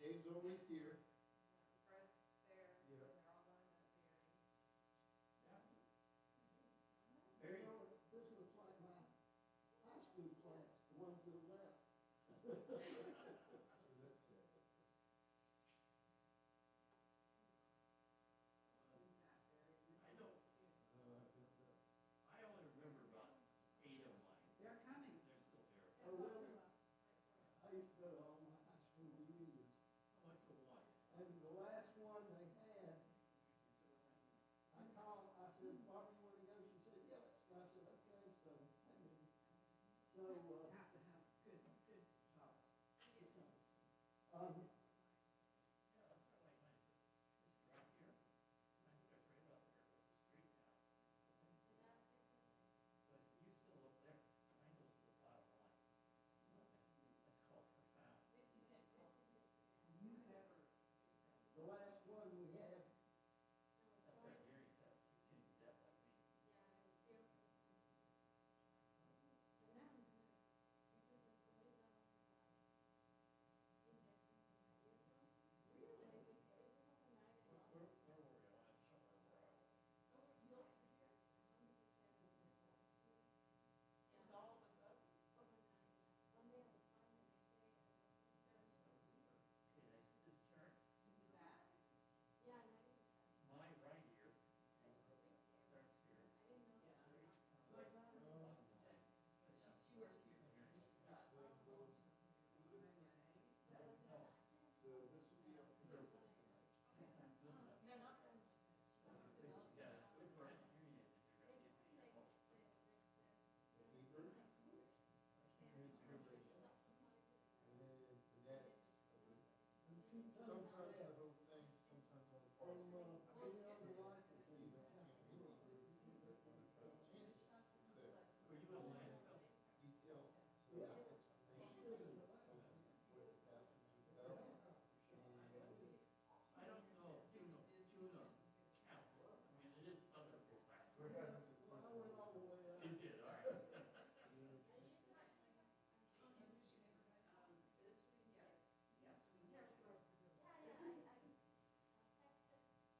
Dave's always here. Fred's there, so Yeah. they're all lined up here. Yeah. You know, this looks like my high school class, the one to the left. Let's see. I don't, I only remember about 8 of mine. They're coming. They're still there. Oh, really? I used to go to all my high school reunions. I went to one. And the last one they had, I called, I said, Barbara, you want to go? She said, yeah, let's go. I said, okay, so, You have to have good talk. um, Yeah, that's right, like mine. It's right here. Mine starts right up there, goes the street now. But you still up there. Mine goes to the bottom line. That's called profound. You never, the last one we had, That's right here, you have to continue deaf like me. Where were we? I went somewhere where I was. And all of a sudden, Okay, they see this chart. is that? My right ear starts here. Yeah. Straight comes up. She wears here. So this will be up here. No, not them. Yeah, good for it. Here you is. You're gonna get me a whole. Deeper. Here's your radius. And then the next. and she comes Sometimes the back whole thing, sometimes on the from, parcel. being on the rifle team. Were you in Alaska? Detail. So Yeah. it's with the passenger belt. And I don't know, tuna counts. I mean, it is other class. we're having to. Well, I went all the way out. It did, all right.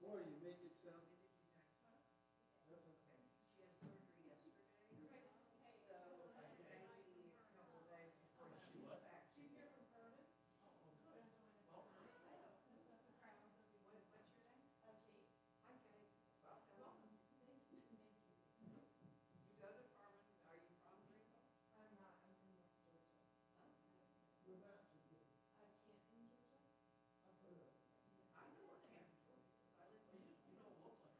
Boy, you make it sound. she had surgery yesterday, so maybe a couple of days before she was back. She's here from Furman. Oh, good. Well, What's your name? Kate. Hi, Kate. Welcome. Welcome. Thank you. Thank you. You go to Furman, are you from Greenville? I'm not, I'm from North Georgia. We're back to the, Canton, Georgia. I've heard of it. I know where Camp Georgia is. I live in. you know Oakland,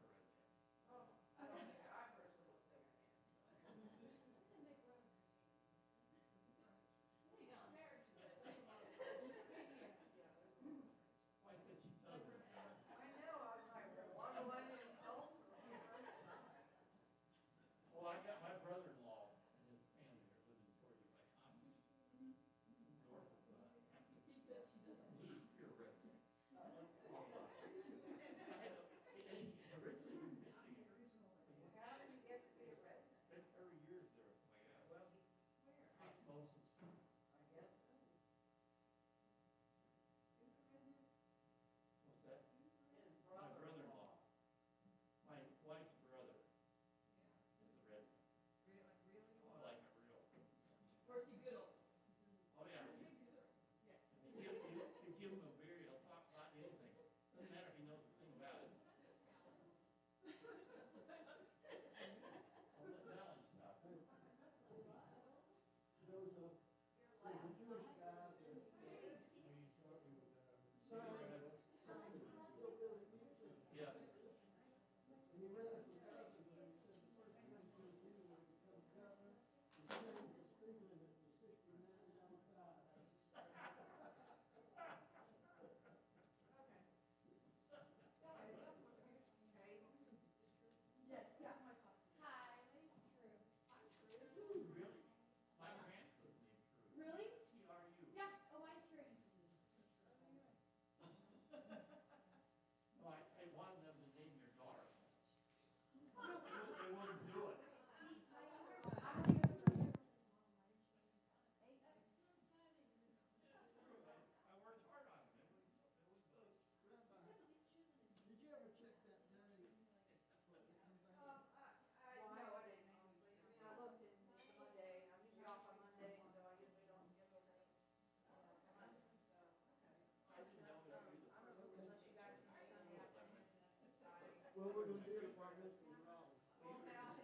Well, we're gonna do it while Mr. Ross. We can have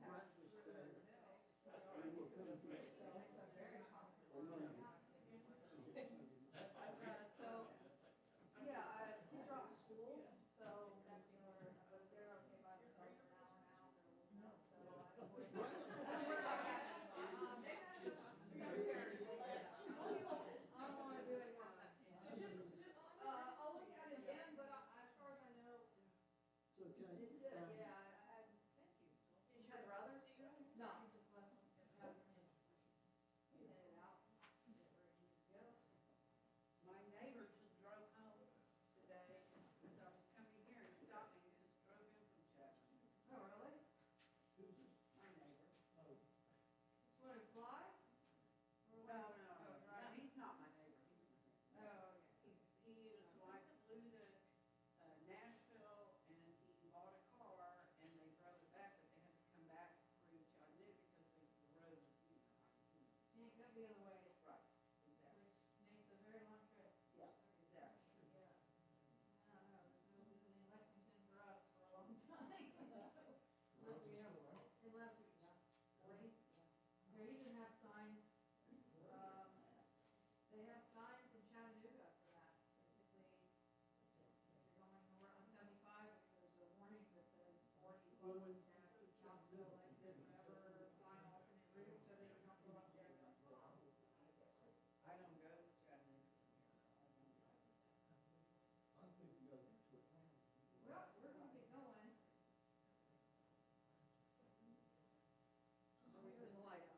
breakfast there. And we'll come to it. Or Monday. So, yeah, kids are off school, so that's the only, but they're okay by themselves for an hour now. So I'm worried. They have this cemetery. I don't wanna do any more of that. So I'll look at it again, but as far as I know, It's okay. it's good, yeah, I had, thank you. Did you have brothers? No, just left one, just have him. Get it out, get where it needs to go. My neighbor just drove home today, as I was coming here, he stopped me, and just drove in from Chapman. Oh, really? Who's this? My neighbor. Oh. This one who flies? No, he's not my neighbor, he's my neighbor. Oh, okay. His wife flew to Nashville, and he bought a car, and they drove it back, but they had to come back through Chattanooga, because the road was, you ain't got the other way. Right, exactly. Which makes a very long trip. Yeah, exactly. Yeah. I don't know, there's no visiting Lexington for us for a long time. Unless we have, rain. They even have signs, they have signs in Chattanooga for that, basically, if you're going north on 75, there's a warning that says 40 closed at Knoxville exit, whatever, find alternate route, so that you don't go up there. I don't go to Chattanooga. I think you go to it. Well, we're gonna get going. There's a light on.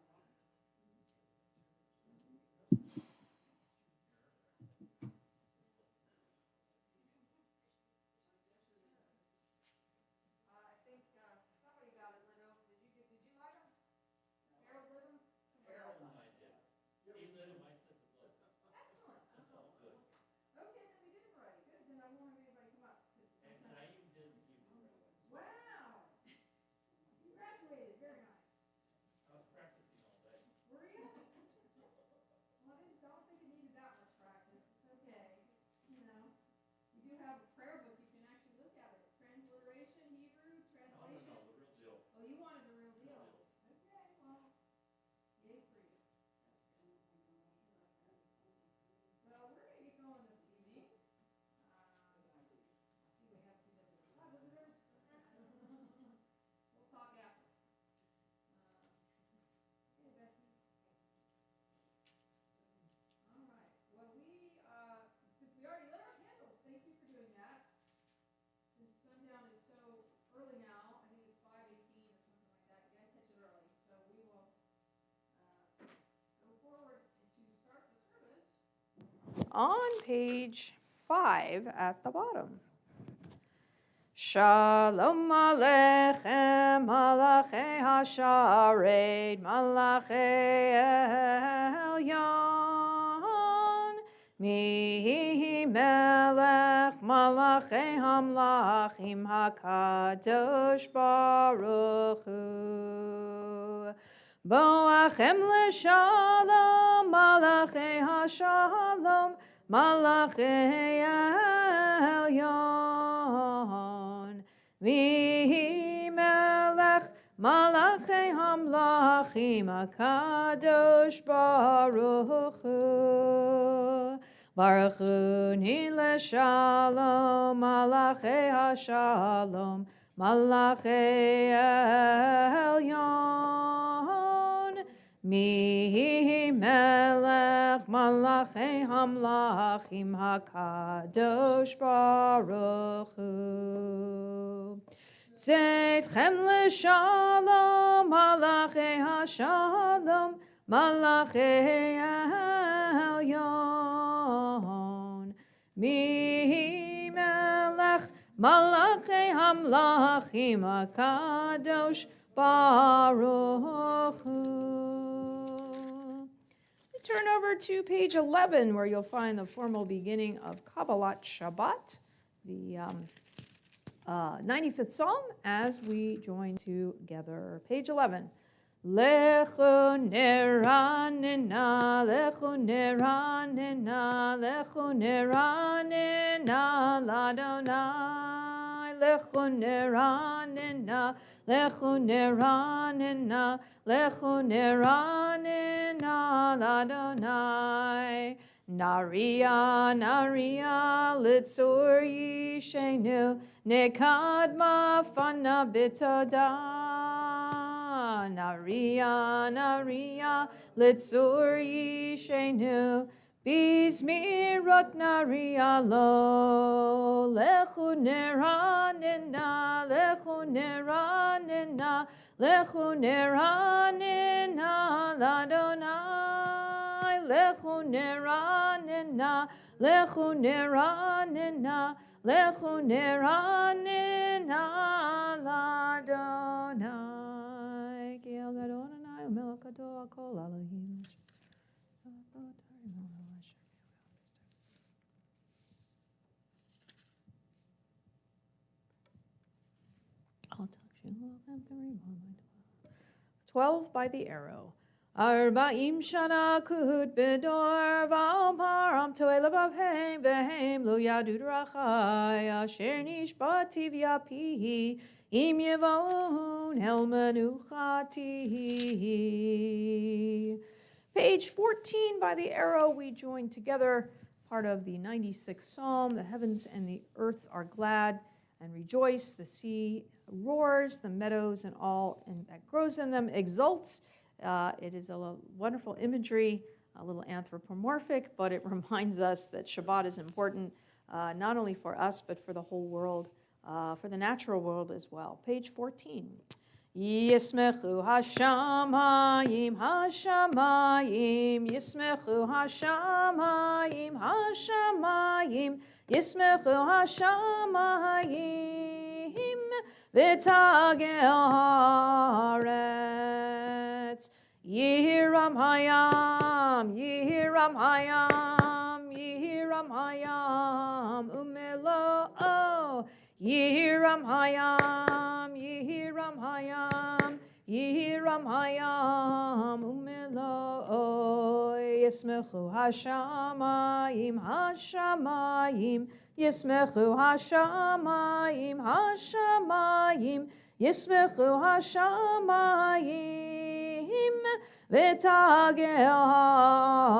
I think, somebody got it lit up. Did you light them? Harold lit them? Harold and I did. He lit him, I set the blood. Excellent. That's all good. Okay, then we did it right. Good, then I won't have anybody come up. 'Cause And sometimes- I even did the evening right away. Wow. You graduated, very nice. I was practicing all day. Were you? Well, don't think you needed that much practice. It's okay. You know, you do have a prayer book. You can actually look at it. Transliteration, Hebrew, translation. No, the real deal. Oh, you wanted the real deal. Real deal. Okay, well, yay for you. Well, we're gonna get going this evening. I see we have 2 visitors. Hi, visitors. We'll talk after. Hey, Betsy. All right. Well, since we already lit our candles, thank you for doing that. Since sundown is so early now, I think it's 5:18 or something like that. You gotta catch it early. So we will go forward to start the service. On page 5 at the bottom. Shalom Aleichem, Malachei Hashared, Malachei Elyon, Mi Melech, Malachei Hamlachim, HaKadosh Baruch Hu. Boachem l'shalom, Malachei Hashalom, Malachei Elyon. Mi Melech, Malachei Hamlachim, HaKadosh Baruch Hu. Baruch Hu ni l'shalom, Malachei Hashalom, Malachei Elyon. Mi Melech, Malachei Hamlachim, HaKadosh Baruch Hu. Tzedchem l'shalom, Malachei Hashalom, Malachei Elyon. Mi Melech, Malachei Hamlachim, HaKadosh Baruch Hu. We turn over to page 11, where you'll find the formal beginning of Kabbalat Shabbat, the 95th Psalm, as we join together. Page 11. Lechu neranena, lechu neranena, lechu neranena, l'Adonai, lechu neranena, lechu neranena, lechu neranena l'Adonai. Naria, Naria, litzur yishenu, nekadma fana bitoda. Naria, Naria, litzur yishenu, bizmirot naria lo. Lechu neranena, lechu neranena, lechu neranena l'Adonai. Lechu neranena, lechu neranena, lechu neranena l'Adonai. Ki el gadol Adonai u'melech gadol hakol Elohim. I'll touch you. 12 by the arrow. Arba'im shana kuhut bedor va'omar am to'e lebavhem vehem lo yadu drachai asher nishbati v'yapihi im yevon el menuchati. Page 14 by the arrow, we join together part of the 96th Psalm. The heavens and the earth are glad and rejoice. The sea roars, the meadows and all and that grows in them exults. It is a wonderful imagery, a little anthropomorphic, but it reminds us that Shabbat is important, not only for us, but for the whole world, for the natural world as well. Page 14. Yismechu hashamayim, hashamayim, yismechu hashamayim, hashamayim, yismechu hashamayim, v'tagel haaretz. Yihiram hayam, yihiram hayam, yihiram hayam, umelo. Yihiram hayam, yihiram hayam, yihiram hayam, umelo. Yismechu hashamayim, hashamayim, yismechu hashamayim, hashamayim, yismechu hashamayim, v'tagel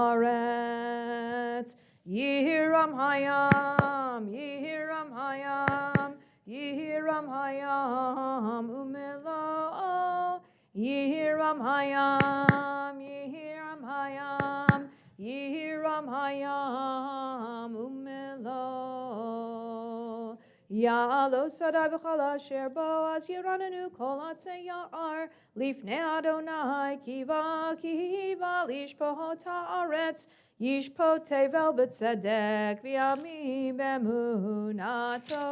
haaretz. Yihiram hayam, yihiram hayam, yihiram hayam, umelo. Yihiram hayam, yihiram hayam, yihiram hayam, umelo. Ya'alo sadai v'chala asher bo az yiranenu kol atzei ya'ar lifnei Adonai kiva lishpohot haaretz yishpot tevel b'tzedek v'yamim b'emunato.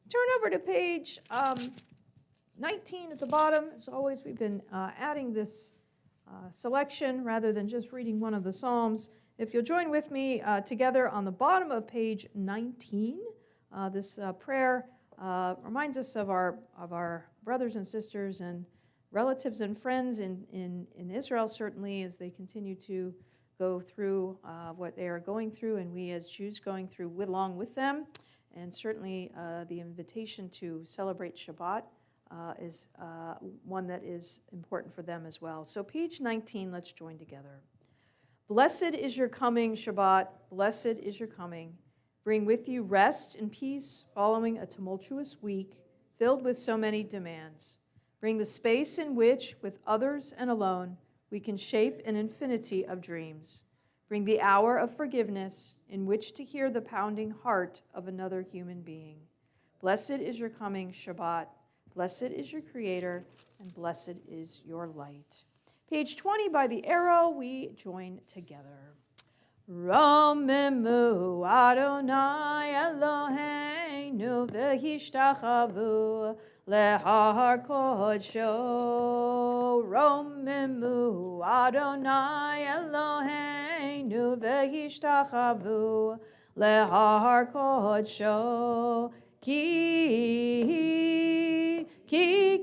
Turn over to page 19 at the bottom. As always, we've been adding this selection rather than just reading one of the Psalms. If you'll join with me together on the bottom of page 19, this prayer reminds us of our brothers and sisters and relatives and friends in Israel, certainly, as they continue to go through what they are going through, and we as Jews going through along with them. And certainly the invitation to celebrate Shabbat is one that is important for them as well. So page 19, let's join together. Blessed is your coming, Shabbat. Blessed is your coming. Bring with you rest and peace following a tumultuous week filled with so many demands. Bring the space in which, with others and alone, we can shape an infinity of dreams. Bring the hour of forgiveness in which to hear the pounding heart of another human being. Blessed is your coming, Shabbat. Blessed is your Creator, and blessed is your light. Page 20 by the arrow, we join together. Romemu Adonai Eloheinu v'hishtachavu lehar kodsho. Romemu Adonai Eloheinu v'hishtachavu lehar kodsho. Ki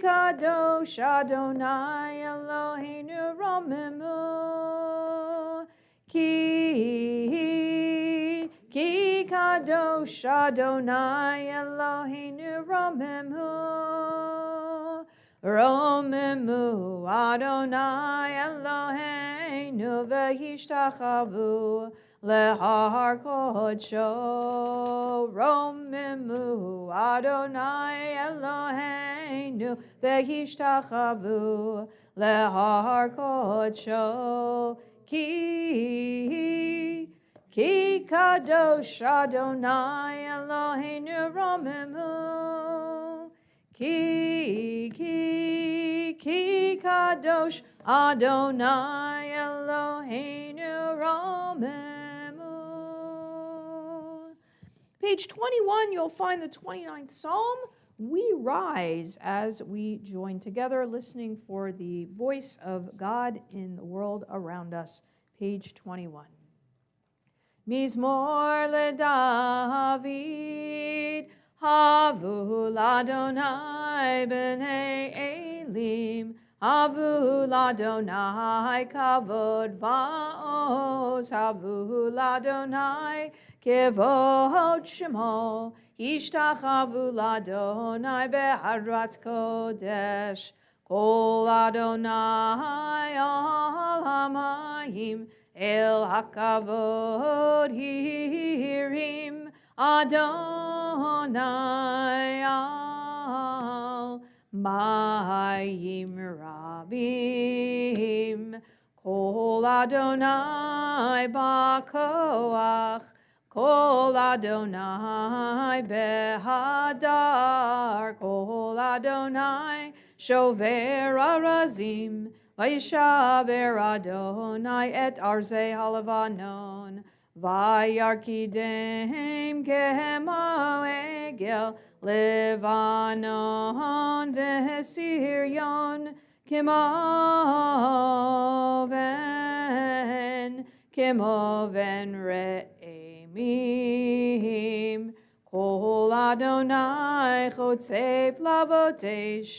kadosh Adonai Eloheinu romemu. Ki kadosh Adonai Eloheinu Romemu Adonai Eloheinu v'hishtachavu lehar kodsho. Romemu Adonai Eloheinu v'hishtachavu lehar kodsho. Ki kadosh Adonai Eloheinu romemu. Ki kadosh Adonai Eloheinu romemu. Page 21, you'll find the 29th Psalm. We rise as we join together, listening for the voice of God in the world around us. Page 21. Mizmor leDavid, havu l'Adonai b'nei Elim, havu l'Adonai kavod va'oz, havu l'Adonai kevod shemo, ishtachavu l'Adonai be'arat kodesh, kol Adonai al hamayim, El hakavod hirim Adonai al mayim rabim. Kol Adonai ba'koach, Kol Adonai behadar, Kol Adonai shover arazim. Vayishaber Adonai et arzei halavanon, vayarkidem kemo egel levanon v'siryon kimoven re'emim. Kol Adonai chotzef lavotesh,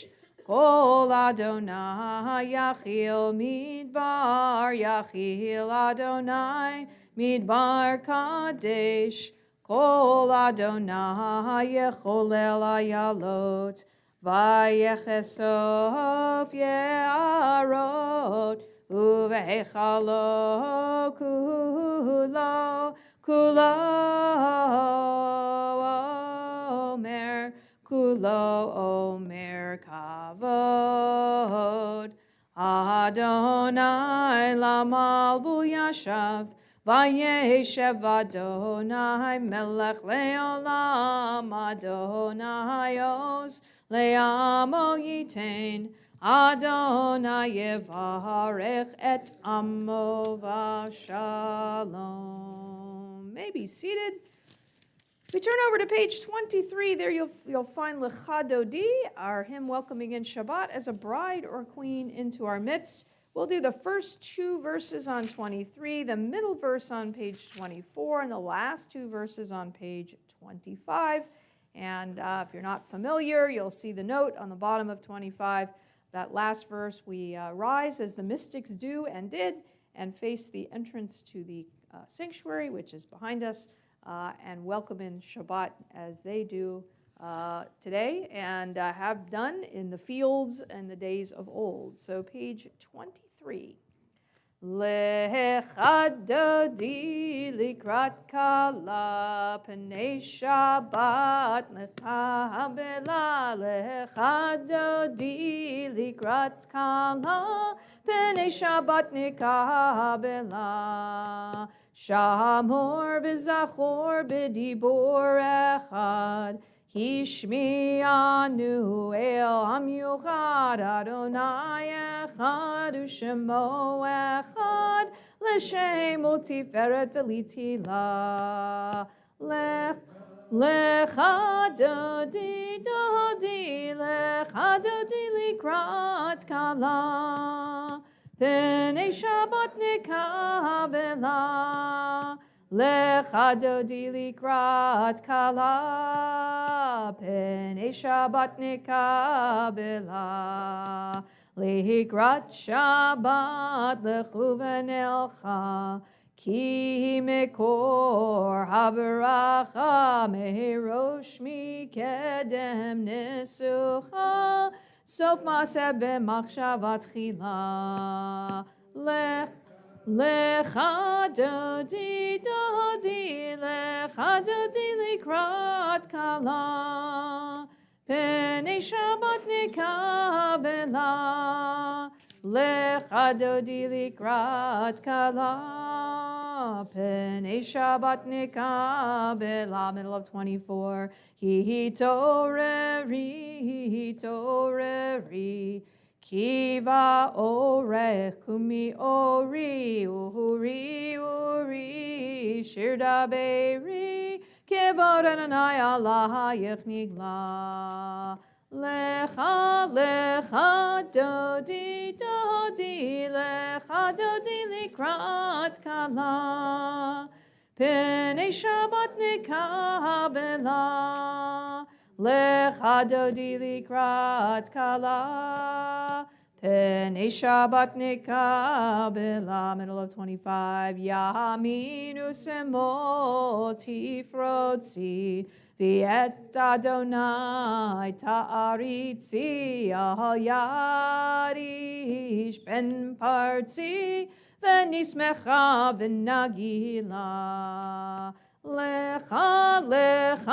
Kol Adonai Yachil Midbar, Yachil Adonai Midbar Kadesh, Kol Adonai Yecholel Ayalot, Vayechesof Ye'arot, Uvechalo Kulo Omer, Kulo Omer Kavod. Adonai Lamalbu Yashav, Vayeshev Adonai Melech Leolam, Adonai Oz Le'amo Yitain, Adonai Yevarech et Amo Vashalom. May be seated. We turn over to page 23. There you'll find Lecha Dodi, our hymn welcoming in Shabbat as a bride or queen into our midst. We'll do the first two verses on 23, the middle verse on page 24, and the last two verses on page 25. And if you're not familiar, you'll see the note on the bottom of 25. That last verse, we rise as the mystics do and did, and face the entrance to the sanctuary, which is behind us, and welcome in Shabbat as they do today and have done in the fields and the days of old. So page 23. Lecha dodi likrat kala p'nei Shabbat lecha bela. Lecha dodi likrat kala p'nei Shabbat lecha bela. Shamor v'zachor b'dibor echad, Hishmi'anu el am yuchad, Adonai echad u'shemo echad, l'shem u'tiferet v'litila. Lecha dodi dodi, lecha dodi likrat kala, P'nei Shabbat nekabela, Lecha dodi likrat kala, P'nei Shabbat nekabela, Likrat Shabbat lechu v'nelcha, כי מקור הברכה מראש מקדם ניסוחה, סוף מעשה במחשבה תחילה. לך דודי דודי, לך דודי לקראת כלה, פני שבת נקבלה. לך דודי לקראת כלה, פני שבת נקבלה. Middle of 24. התעוררי, התעוררי, כי באורך קומי אורי, אורי, אורי, שיר דברי, כבוד אדוני עלייך נגלה. לך, לך דודי, דודי, לך דודי לקראת כלה, פני שבת נקבלה. לך דודי לקראת כלה, פני שבת נקבלה. Middle of 25. ימין ושמאל תפרוצי, ואת אדוני תעריצי, על יד איש בן פרצי, ונשמחה ונגילה. לך, לך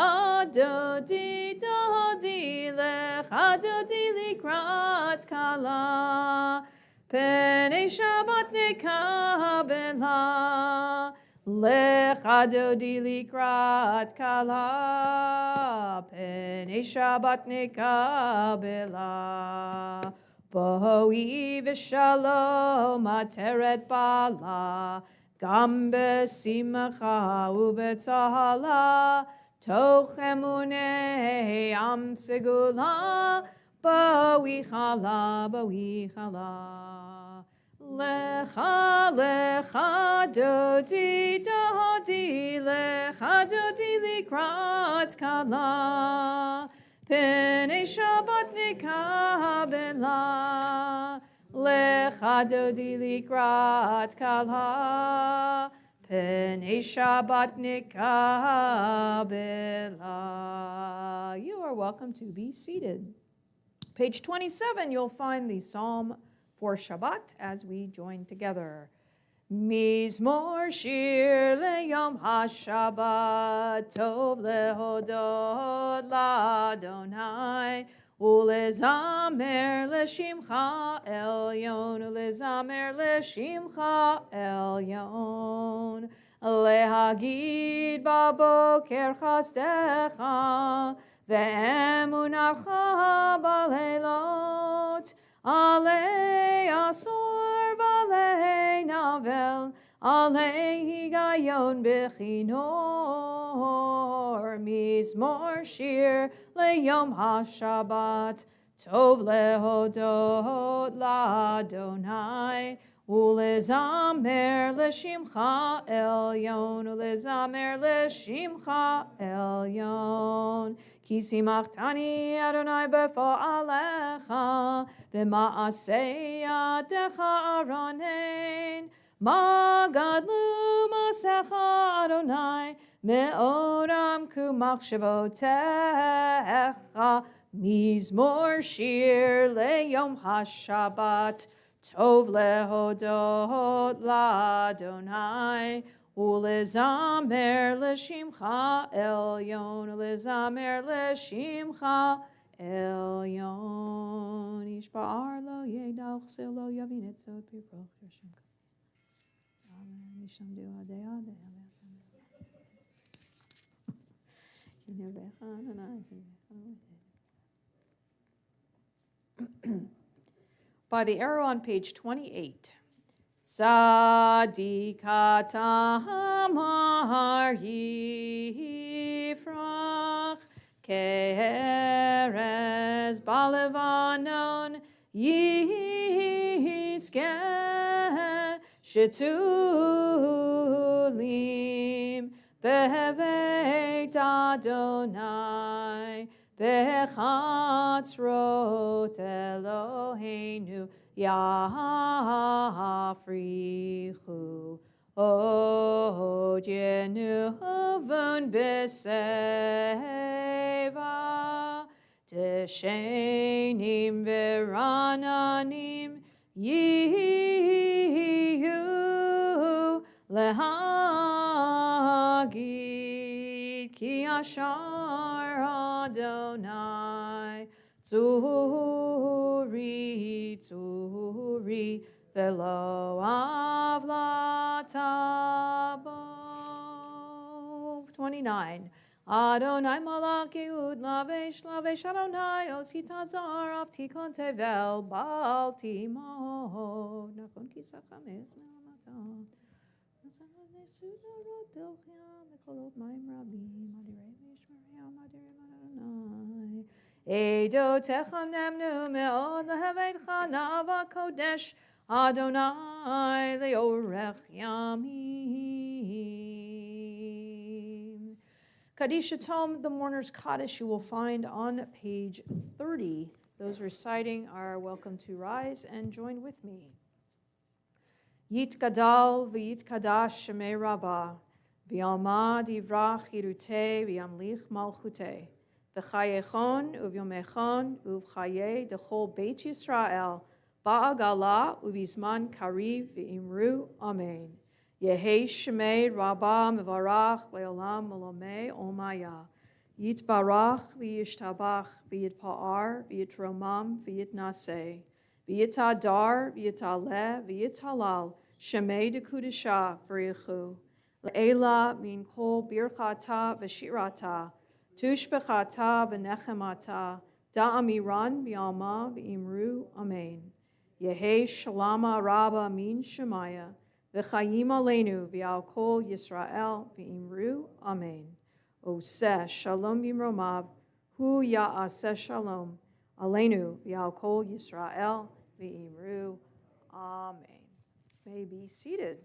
דודי, דודי, לך דודי לקראת כלה, פני שבת נקבלה. לך דודי לקראת כלה, פני שבת נקבלה. בואי ושלום עטרת בעלה, גם בשמחה ובצהלה, תוך אמוני עם סגולה, בואי חלה, בואי חלה. לך, לך דודי, דודי, לך דודי לקראת כלה, פני שבת נקבלה. לך דודי לקראת כלה, פני שבת נקבלה. You are welcome to be seated. Page 27, you'll find the Psalm for Shabbat as we join together. מזמור שיר ליום השבת, טוב להודות לאדוני, ולזמר לשמך עליון, ולזמר לשמך עליון. להגיד בבוקר חסדך, ואמונתך בלילות, עלי עשור ועלי נבל, עלי היגיון בכינור. מזמור שיר ליום השבת, טוב להודות לאדוני, ולזמר לשמך עליון, ולזמר לשמך עליון. כי שימחתני אדוני בפועלך, במעשה ידיך ארנן. מה גדלו מעשיך אדוני, מאוד עמקו מחשבותיך. מזמור שיר ליום השבת, טוב להודות לאדוני, ולזמר לשמך עליון, ולזמר לשמך עליון. איש בער לא ידע וכסה לא יבין את סוד פרחו שמך. אמן. ישמדו עדי עדי. By the arrow on page 28. Tzadika tamar yifrach, ke'erez balevanon yizkeh, shetulim bevet Adonai, bechatzrot Eloheinu, Yafrichu. בסבע, דשנים ורעננים יהיו להגיד כי ישר אדוני צורי צורי ולא עוולתה בו. 29. Adonai malach Yehud lavesh lavesh Adonai osi tazar av tikon tevel bal timod. Nachon ki sachames me'amatan. Asana nesudorot delchia mekolot mayim rabim adirei mishmariyam adirei Adonai. Edo techam nemnu me'od lehevetcha nava kodesh Adonai leorech yamim. Kaddish Tom, the Mourner's Kaddish, you will find on page 30. Those reciting are welcome to rise and join with me. Yit gadal v'yit kadash shemei rabbah, v'yalma divrach yirutei v'yamlich malchutei, v'chayechon uvyomechon uvchaye dechol beit Yisrael, ba'agala uvizman kariv v'imru amen. Yehei Shemei Rabbah Mevarach Leolam Malomei Omaya. Yitbarach v'yishtabach v'yitpa'ar v'yitromam v'yitnaseh. V'yitadar v'yitaleh v'yitalal Shemei dekudisha v'richu. Le'ela min kol birchata v'shirata. Tushbechata v'nechemata. Da'amiran v'yalma v'imru amen. Yehei Shalama Rabbah min Shemaya. V'chayim aleinu v'al kol Yisrael v'imru amen. Oseh shalom b'mromav hu ya'aseh shalom aleinu v'al kol Yisrael v'imru amen. May be seated.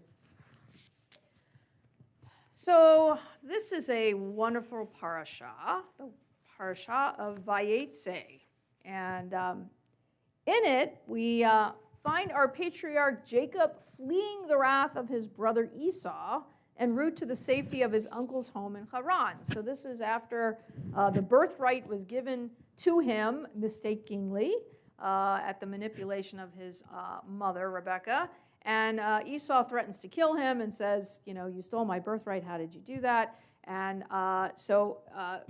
So this is a wonderful parasha, the parasha of Vayetze, and in it we find our patriarch Jacob fleeing the wrath of his brother Esau en route to the safety of his uncle's home in Haran. So this is after the birthright was given to him mistakenly at the manipulation of his mother, Rebekah. And Esau threatens to kill him and says, you know, you stole my birthright, how did you do that? And so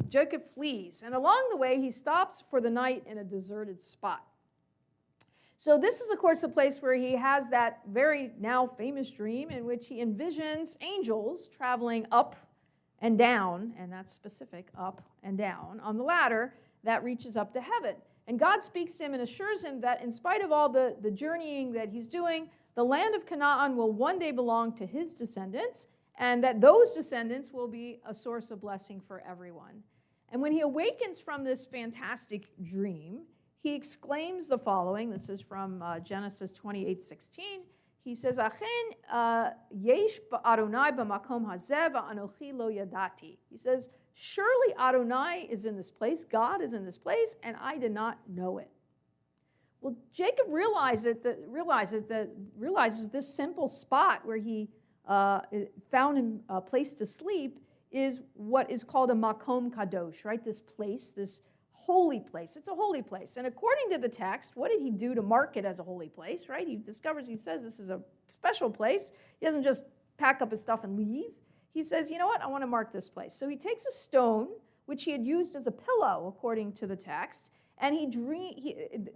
Jacob flees. And along the way, he stops for the night in a deserted spot. So this is, of course, the place where he has that very now famous dream in which he envisions angels traveling up and down, and that's specific, up and down, on the ladder that reaches up to heaven. And God speaks to him and assures him that in spite of all the journeying that he's doing, the land of Canaan will one day belong to his descendants, and that those descendants will be a source of blessing for everyone. And when he awakens from this fantastic dream, he exclaims the following. This is from Genesis 28:16. He says, "Achen yesh Adonai b'makom hazeh v'anochi lo yadati." He says, "Surely Adonai is in this place. God is in this place, and I did not know it." Well, Jacob realizes this simple spot where he found a place to sleep is what is called a makom kadosh, right? This place, this holy place. It's a holy place. And according to the text, what did he do to mark it as a holy place, right? He says this is a special place. He doesn't just pack up his stuff and leave. He says, you know what, I want to mark this place. So he takes a stone, which he had used as a pillow, according to the text, and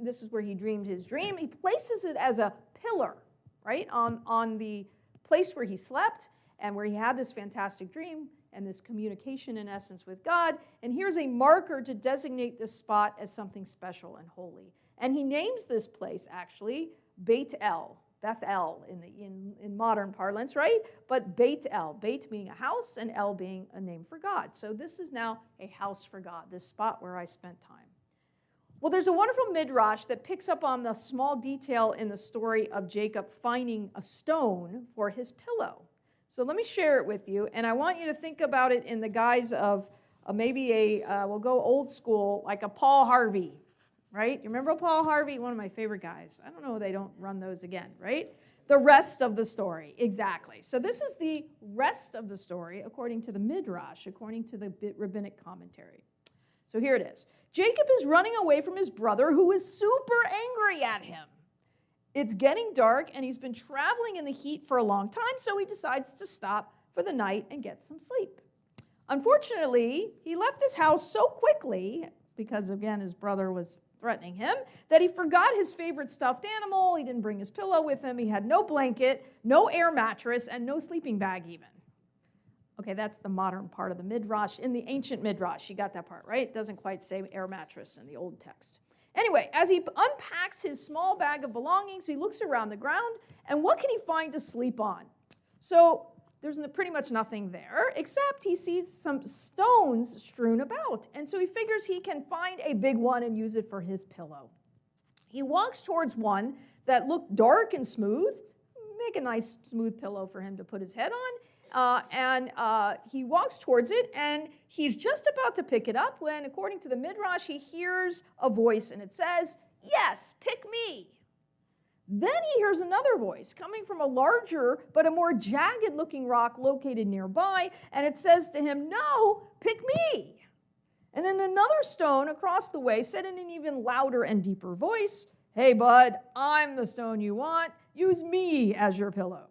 this is where he dreamed his dream. He places it as a pillar, right, on the place where he slept and where he had this fantastic dream and this communication, in essence, with God. And here's a marker to designate this spot as something special and holy. And he names this place, actually, Beit El, Beth-El in modern parlance, right? But Beit El, Beit being a house and El being a name for God. So this is now a house for God, this spot where I spent time. Well, there's a wonderful midrash that picks up on the small detail in the story of Jacob finding a stone for his pillow. So let me share it with you, and I want you to think about it in the guise of maybe we'll go old school, like a Paul Harvey, right? You remember Paul Harvey? One of my favorite guys. I don't know, they don't run those again, right? The rest of the story, exactly. So this is the rest of the story according to the Midrash, according to the rabbinic commentary. So here it is. Jacob is running away from his brother who is super angry at him. It's getting dark and he's been traveling in the heat for a long time, so he decides to stop for the night and get some sleep. Unfortunately, he left his house so quickly, because again his brother was threatening him, that he forgot his favorite stuffed animal. He didn't bring his pillow with him. He had no blanket, no air mattress, and no sleeping bag even. Okay, that's the modern part of the Midrash. In the ancient Midrash, you got that part, right? It doesn't quite say air mattress in the old text. Anyway, as he unpacks his small bag of belongings, he looks around the ground, and what can he find to sleep on? So there's pretty much nothing there, except he sees some stones strewn about. And so he figures he can find a big one and use it for his pillow. He walks towards one that looked dark and smooth. Make a nice smooth pillow for him to put his head on. He walks towards it, and he's just about to pick it up when, according to the Midrash, he hears a voice, and it says, "Yes, pick me." Then he hears another voice coming from a larger but a more jagged-looking rock located nearby, and it says to him, "No, pick me." And then another stone across the way said in an even louder and deeper voice, "Hey, bud, I'm the stone you want. Use me as your pillow."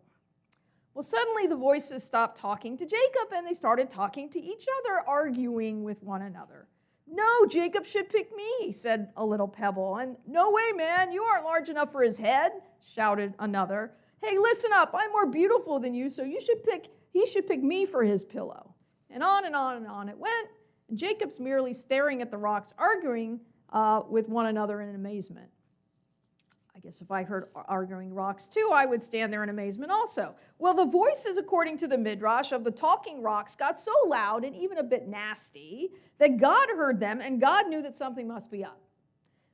Well, suddenly the voices stopped talking to Jacob, and they started talking to each other, arguing with one another. "No, Jacob should pick me," said a little pebble. And "No way, man, you aren't large enough for his head," shouted another. "Hey, listen up, I'm more beautiful than you, so he should pick me for his pillow." And on and on and on it went. And Jacob's merely staring at the rocks, arguing with one another in amazement. I guess if I heard arguing rocks too, I would stand there in amazement also. Well, the voices, according to the Midrash, of the talking rocks got so loud and even a bit nasty that God heard them, and God knew that something must be up.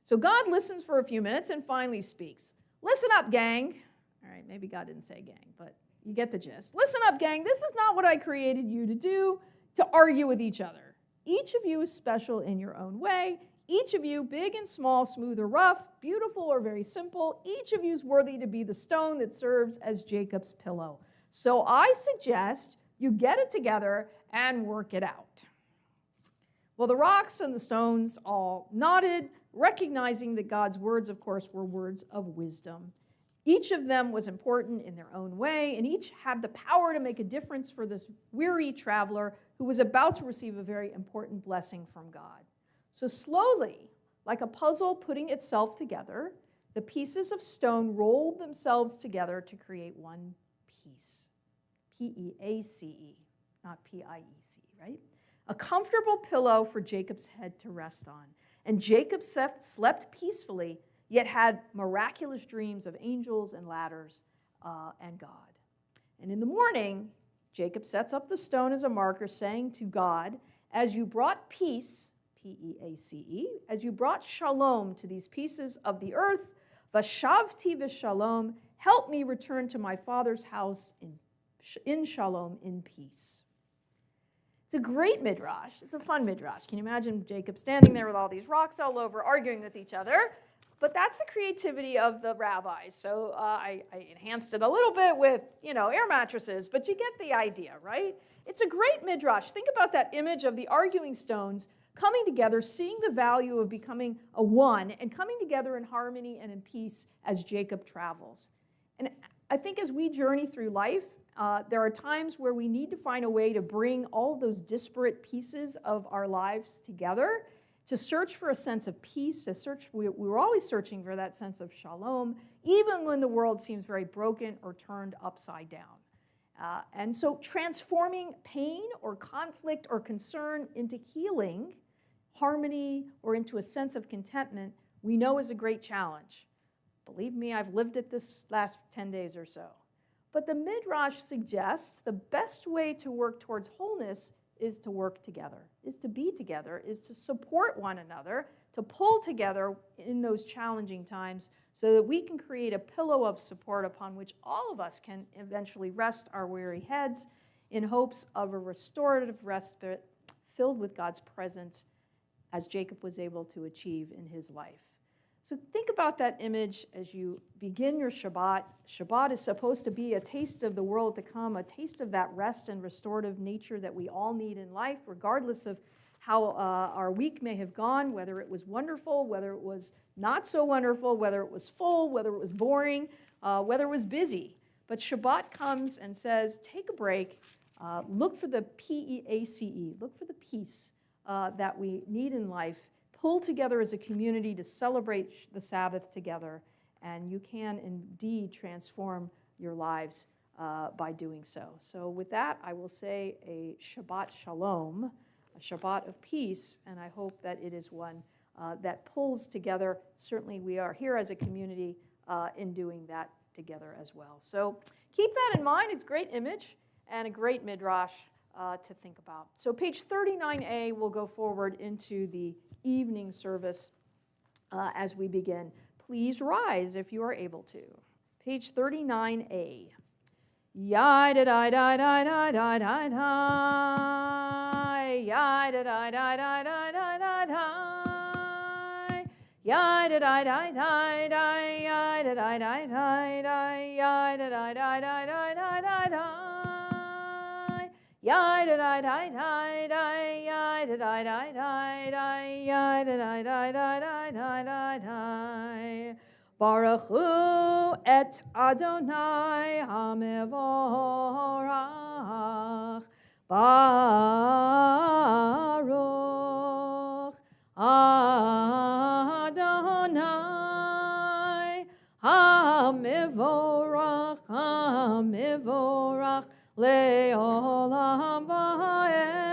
So God listens for a few minutes and finally speaks. "Listen up, gang." All right, maybe God didn't say gang, but you get the gist. "Listen up, gang. This is not what I created you to do, to argue with each other. Each of you is special in your own way. Each of you, big and small, smooth or rough, beautiful or very simple, each of you is worthy to be the stone that serves as Jacob's pillow. So I suggest you get it together and work it out." Well, the rocks and the stones all nodded, recognizing that God's words, of course, were words of wisdom. Each of them was important in their own way, and each had the power to make a difference for this weary traveler who was about to receive a very important blessing from God. So slowly, like a puzzle putting itself together, the pieces of stone rolled themselves together to create one piece. P-E-A-C-E, not P-I-E-C, right? A comfortable pillow for Jacob's head to rest on. And Jacob slept peacefully, yet had miraculous dreams of angels and ladders and God. And in the morning, Jacob sets up the stone as a marker, saying to God, "As you brought peace," P-E-A-C-E, "as you brought shalom to these pieces of the earth, vashavti v'shalom, help me return to my father's house in shalom, in peace." It's a great midrash. It's a fun midrash. Can you imagine Jacob standing there with all these rocks all over, arguing with each other? But that's the creativity of the rabbis. So I enhanced it a little bit with, air mattresses, but you get the idea, right? It's a great midrash. Think about that image of the arguing stones coming together, seeing the value of becoming a one, and coming together in harmony and in peace as Jacob travels. And I think as we journey through life, there are times where we need to find a way to bring all of those disparate pieces of our lives together, to search for a sense of peace. We're always searching for that sense of shalom, even when the world seems very broken or turned upside down. And so transforming pain or conflict or concern into healing, harmony, or into a sense of contentment, we know is a great challenge. Believe me, I've lived it this last 10 days or so. But the Midrash suggests the best way to work towards wholeness is to work together, is to be together, is to support one another, to pull together in those challenging times so that we can create a pillow of support upon which all of us can eventually rest our weary heads in hopes of a restorative respite filled with God's presence, as Jacob was able to achieve in his life. So think about that image as you begin your Shabbat. Shabbat is supposed to be a taste of the world to come, a taste of that rest and restorative nature that we all need in life, regardless of how our week may have gone, whether it was wonderful, whether it was not so wonderful, whether it was full, whether it was boring, whether it was busy. But Shabbat comes and says, take a break, look for the P-E-A-C-E, look for the peace that we need in life, pull together as a community to celebrate the Sabbath together, and you can indeed transform your lives by doing so. So with that, I will say a Shabbat Shalom, a Shabbat of peace, and I hope that it is one that pulls together. Certainly we are here as a community in doing that together as well. So keep that in mind. It's a great image and a great midrash to think about. So page 39a will go forward into the evening service as we begin. Please rise if you are able to. Page 39a. Yai da da da da da da da da. Yai da da da da da da da da. Yai da da da da da. Yai da da da da da. Yai da da da da da da da da. Yai da da da da da. Yai da da da da da. Yai da da da da da da da da. Baruch Hu et Adonai HaMevorach. Baruch Adonai HaMevorach. HaMevorach Le'olam Va'ed.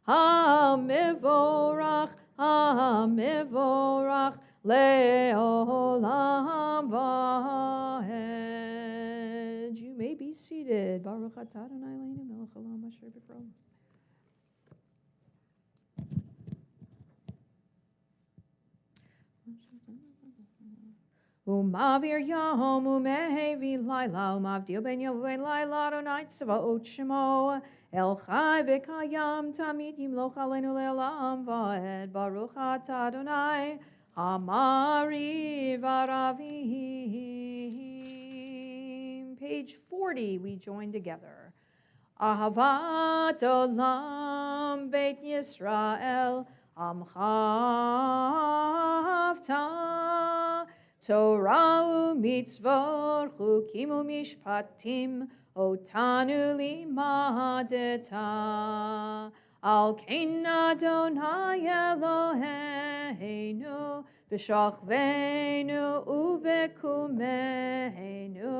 HaMevorach. HaMevorach Le'olam va'ed. You may be seated. Baruch atah Adonai Eloheinu melech haolam asher b'fro. Umavir yom umehevi laila umavdil ben yom u'ben laila Adonai tzvaot shemo el chai v'kayam tamid yimloch aleinu le'olam va'ed. Baruch atah Adonai Amari Varavim. Page 40, we join together. Ahavat Olam Beit Yisrael Amchavta Torah u'mitzvot chukim u'mishpatim otanu limadeta. Al kein Adonai Eloheinu b'shachveinu u'v'kumeinu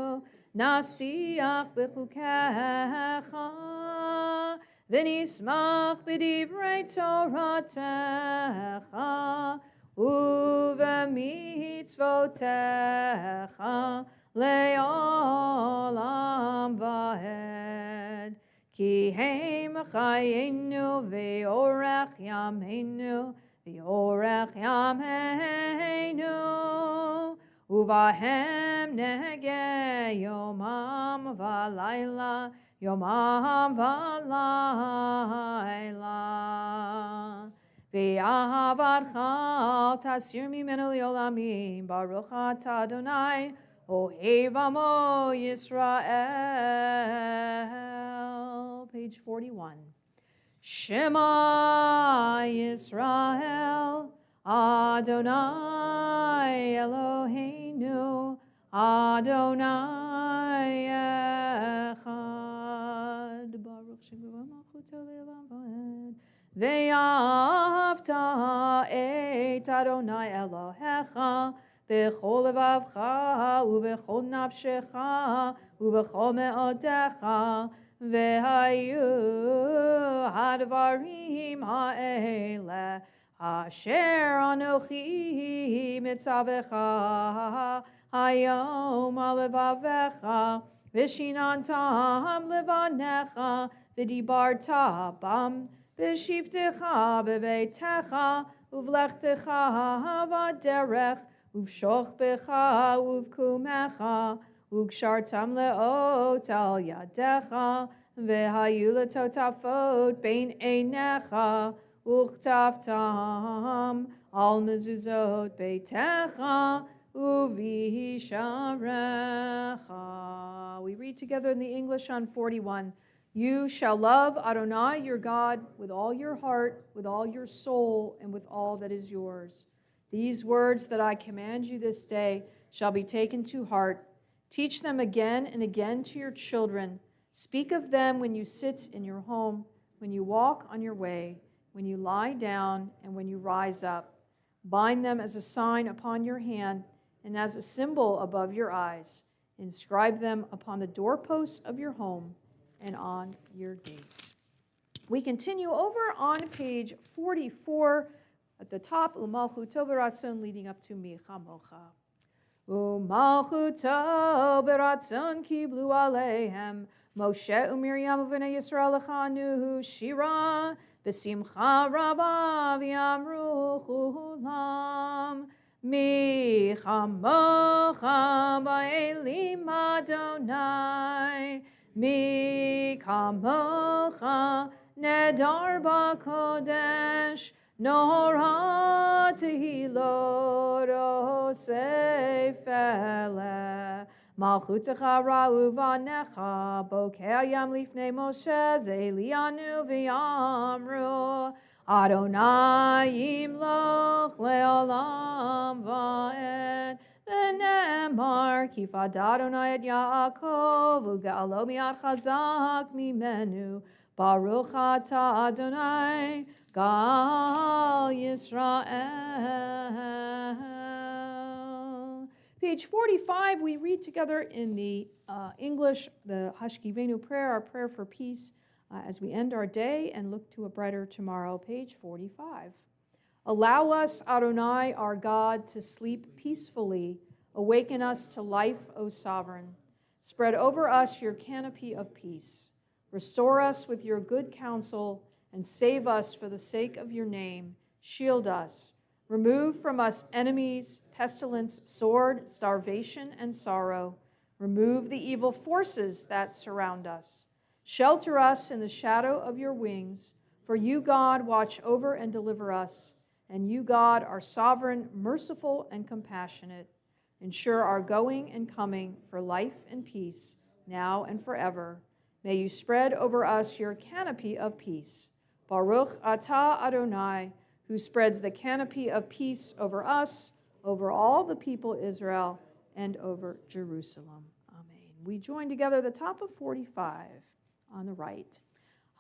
nasiach b'chukecha v'nismach b'divrei Toratecha u'v'mitzvotecha le'olam va'ed. Ki heim chayenu ve'orech yameinu ve'orech yameinu uvahem nege yomam v'layla yomam v'layla ve'ahavadcha al tasir mimenu li'olamim. Baruch atah Adonai Ohev Amo Yisrael. Page 41. Shema Yisrael Adonai Eloheinu Adonai Echad. Baruch Shema Malchuto Le'olam Va'ed. Ve'ahavta et Adonai Elohecha B'chol levavcha u'b'chol nafshecha u'b'chol me'odecha ve'hayu hadvarim ha'ele asher anochi mitzavecha hayom alevavecha v'shinantam levanecha v'dibarta bam v'shivtecha b'beitecha uvlechtecha v'derech uvshoch becha uvkumecha ugshartam leot al yadecha vehayu letotafot bein einecha וכתבתם על מזוזות ביתך ובשעריך. We read together in the English on 41. You shall love Adonai your God with all your heart, with all your soul, and with all that is yours. These words that I command you this day shall be taken to heart. Teach them again and again to your children. Speak of them when you sit in your home, when you walk on your way, when you lie down, and when you rise up. Bind them as a sign upon your hand and as a symbol above your eyes. Inscribe them upon the doorposts of your home and on your gates. We continue over on page 44 at the top, Umalchuto beratzon, leading up to Michamocha. Umalchuto beratzon kiblu aleihem, Moshe uMiriam uvnei Yisrael lechanu shira, b'simcha rabba v'yamru chulam, Michamocha ba'elim Adonai, Michamocha nedar b'kodesh, Nora tehilot osefele, Malchutecha ra'uvanecha, bokei hayam lifnei Moshe, zelianu v'yamru, Adonai yimloch le'olam va'ed, v'ne'emar, kifad Adonai et Yaakov, u'ge'alo mi'ad chazak mimenu, Baruch atah Adonai, Gal Yisrael. Page 45, we read together in the English, the Hashkivenu prayer, our prayer for peace, as we end our day and look to a brighter tomorrow. Page 45. Allow us, Adonai, our God, to sleep peacefully. Awaken us to life, O Sovereign. Spread over us your canopy of peace. Restore us with your good counsel and save us for the sake of your name. Shield us. Remove from us enemies, pestilence, sword, starvation, and sorrow. Remove the evil forces that surround us. Shelter us in the shadow of your wings, for you, God, watch over and deliver us, and you, God, are sovereign, merciful, and compassionate. Ensure our going and coming for life and peace, now and forever. May you spread over us your canopy of peace. Baruch atah Adonai, who spreads the canopy of peace over us, over all the people Israel, and over Jerusalem. Amen. We join together the top of 45 on the right.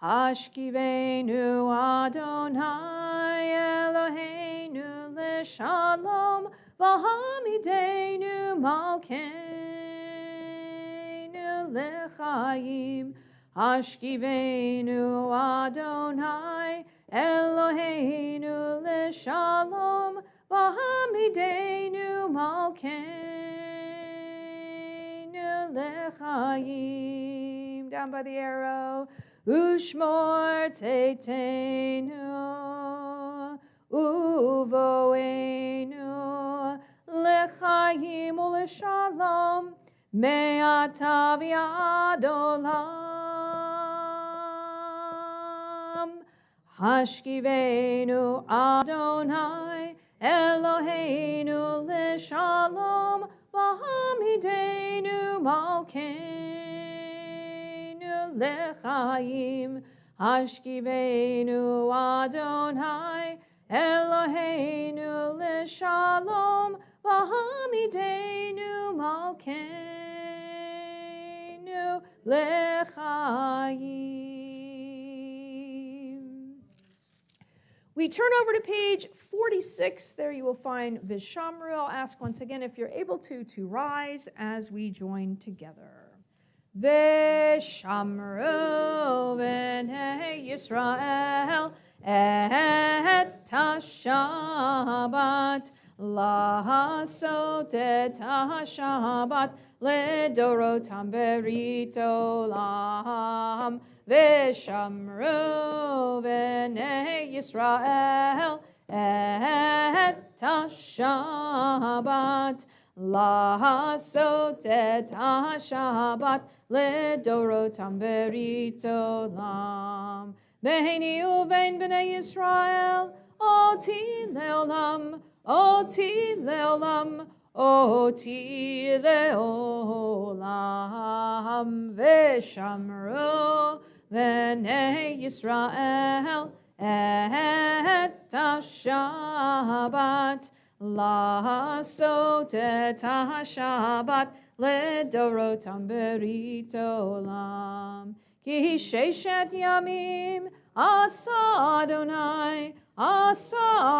Hashkivenu Adonai Eloheinu l'shalom v'hamidenu malkeinu l'chaim. Hashkivenu Adonai Eloheinu l'shalom v'hamidenu malkeinu l'chaim. Down by the arrow. Ushmor teitenu uvoenu l'chaim u'l'shalom me'ata v'ad olam. Hashkivenu Adonai Eloheinu l'shalom v'hamidenu malkeinu l'chaim. Hashkivenu Adonai Eloheinu l'shalom v'hamidenu malkeinu l'chaim. We turn over to page 46. There you will find Vishamru. I'll ask once again if you're able to rise as we join together. Vishamru v'nei Yisrael et ha-Shabbat la'asot et ha-Shabbat ledorotam berit olam. Vishamru v'nei Yisrael et ha-Shabbat la'asot et ha-Shabbat ledorotam berit olam. Beheni uvein b'nei Yisrael, oti leolam, oti leolam, oti leolam, v'shamru b'nei Yisrael et ha-Shabbat, לעשות את השבת לדורותם ברית עולם. כי ששת ימים עשה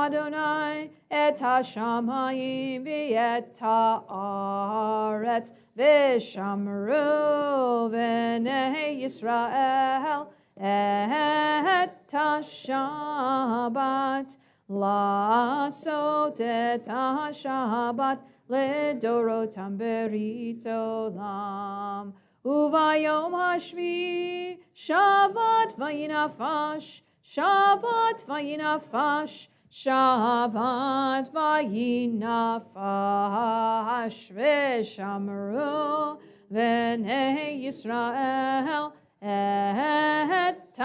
אדוני את השמיים ואת הארץ, ושמרו בני ישראל את השבת, לעשות את השבת לדורותם ברית עולם. וביום השביעי שבת וינפש, שבת וינפש, שבת וינפש, ושמרו בני ישראל את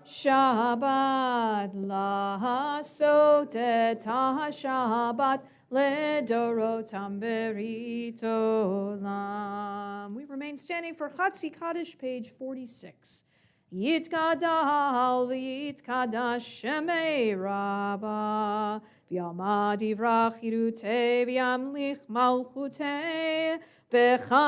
השבת, לעשות את השבת לדורותם ברית עולם. We remain standing for Chatzi Kaddish, page 46. יתגדל ויתקדש שמי רבה, ויעמד יברח חירותי וימליך מלכותי, בחייכון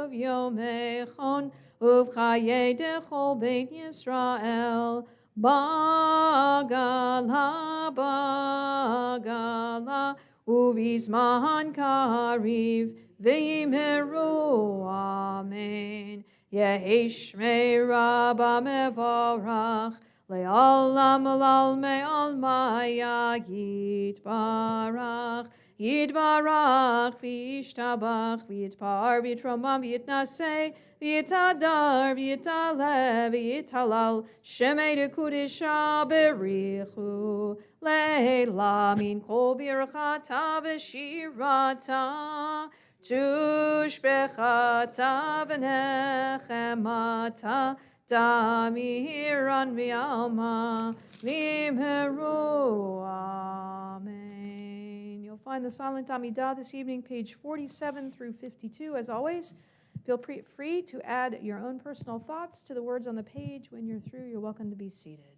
וביומכון ובחיי דכל בית ישראל, בגלה בגלה ובזמן קריב וימהרו אמן. יהי שמי רבה מבורך לעולם ולעולמי עולמיה, יתברך יתברך וישתבח ויתפאר ויתרומם ויתנשא ויתהדר ויתעלה ויתהלל, שמי דקודשה בריחו לעילה, מן כל ברכתה ושירתה, תושבחתה ונחמתה, תמירן ועלמה למהרו amen. You'll find the silent Amidah this evening, page 47 through 52, as always. Feel free to add your own personal thoughts to the words on the page. When you're through, you're welcome to be seated.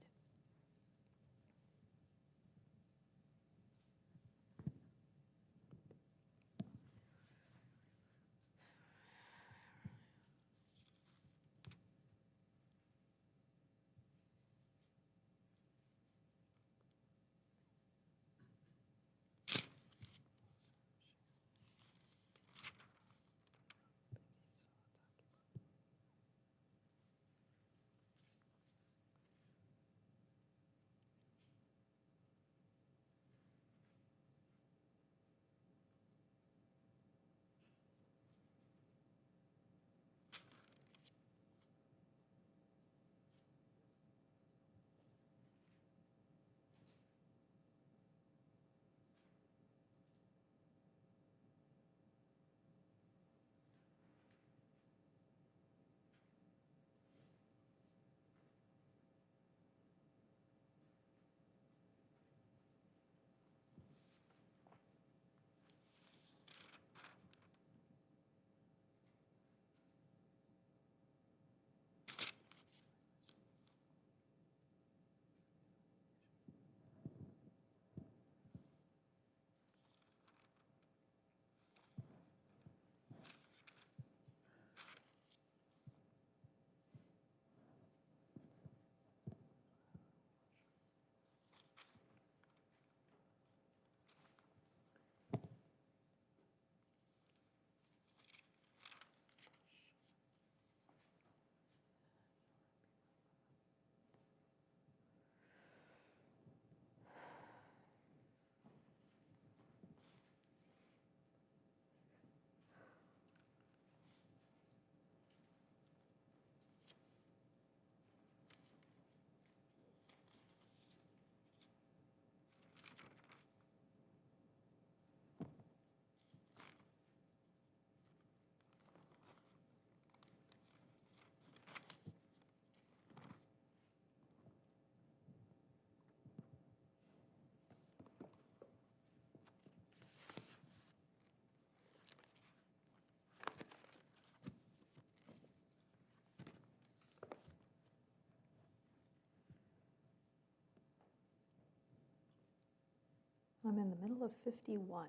I'm in the middle of 51.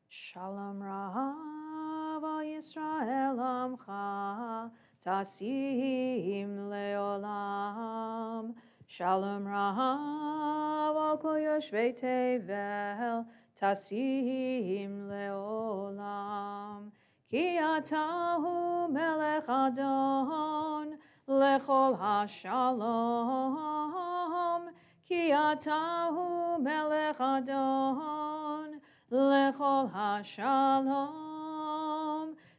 Shalom Rahav al Yisrael Amcha Tasim Leolam. Shalom Rahav al Kol Yoshvei Tevel Tasim Leolam. Ki atahu melech Adon lechol hashalom. Ki atahu melech Adon lechol hashalom.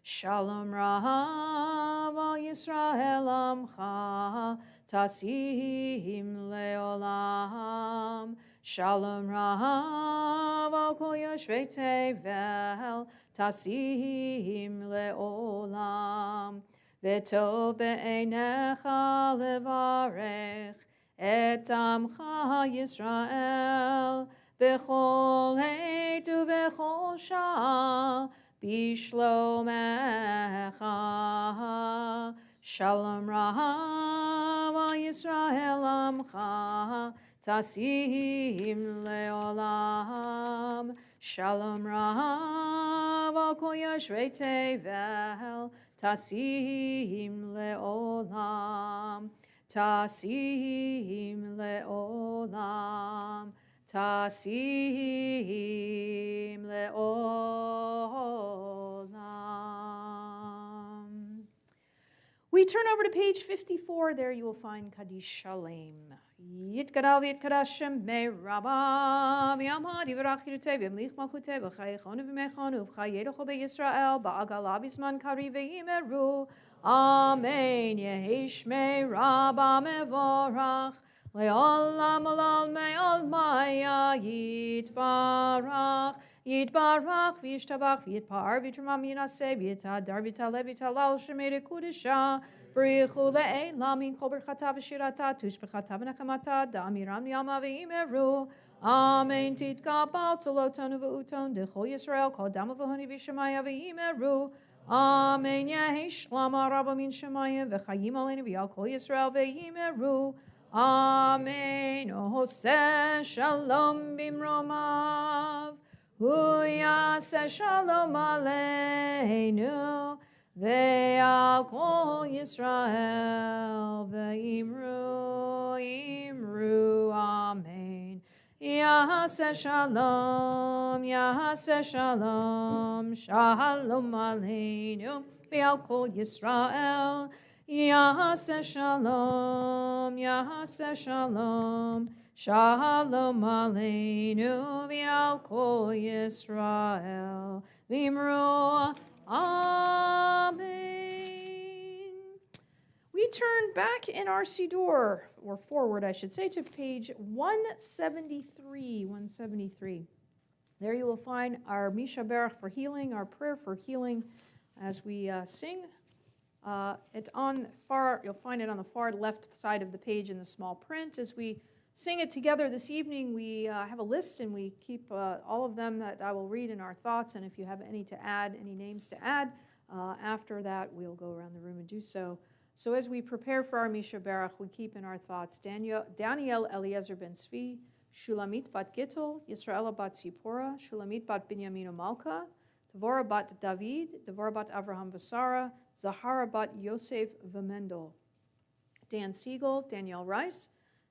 Shalom Rahav al Yisrael Amcha Tasim Leolam. Shalom Rahav al Kol Yoshvei Tevel Tasim Leolam. V'tov be'einecha levarech et amcha Yisrael b'chol heit u'b'chol shah b'shlomecha. Shalom Rahav al Yisrael amcha Tasim Leolam. Shalom Rahav al Kol Yoshvei Tevel Tasim Leolam. Tasim Leolam. Tasim Leolam. We turn over to page 54. There you will find Kaddish Shalem. Yitkadal v'yitkadash shemei rabba v'yamad yivarach yirutei v'yamlich malchutei v'chayechonu v'mechonu v'chayedocho be'Yisrael ba'agala v'zman kari v'yimeru. Amen. Yehi shmei rabba mevorach le'olam olal me'ol maya yitbarach. Yitbarach v'yishtabach v'yitpar v'yitramam yinaseh v'yitadar v'yitaleh v'yitalal shemei rekudesha. Brichu le'elam min kol berchata v'shirata tush b'chata v'nechamata da'amiram yama v'imeru. Amen. Titkabal tzolotonu v'uton d'chol Yisrael kol dama v'honi v'shamaya v'imeru. Amen. Yehi shlama rabba min shamayim v'chayim aleinu v'yal kol Yisrael v'imeru. Amen. Ohoseh shalom bimromav. Hu yaseh shalom aleinu. Ve'al kol Yisrael ve'imru, imru, amen. Yaseh shalom, shalom aleinu. Ve'al kol Yisrael, yaseh shalom, shalom aleinu. Ve'al kol Yisrael ve'imru. Amen. We turn back in our Siddur, or forward, I should say, to page 173. There you will find our Misha Berach for healing, our prayer for healing, as we sing. You'll find it on the far left side of the page in the small print. As we sing it together this evening, we have a list, and we keep all of them that I will read in our thoughts, and if you have any to add, any names to add, after that we'll go around the room and do so. So as we prepare for our Misha Berach, we keep in our thoughts Daniel Eliezer ben Tzvi, Shulamit bat Gittel, Yisraela bat Zipporah, Shulamit bat Binyaminu Malka, Devorah bat David, Devorah bat Avraham Vasara, Zahara bat Yosef Vemendel, Dan Siegel, Danielle Rice,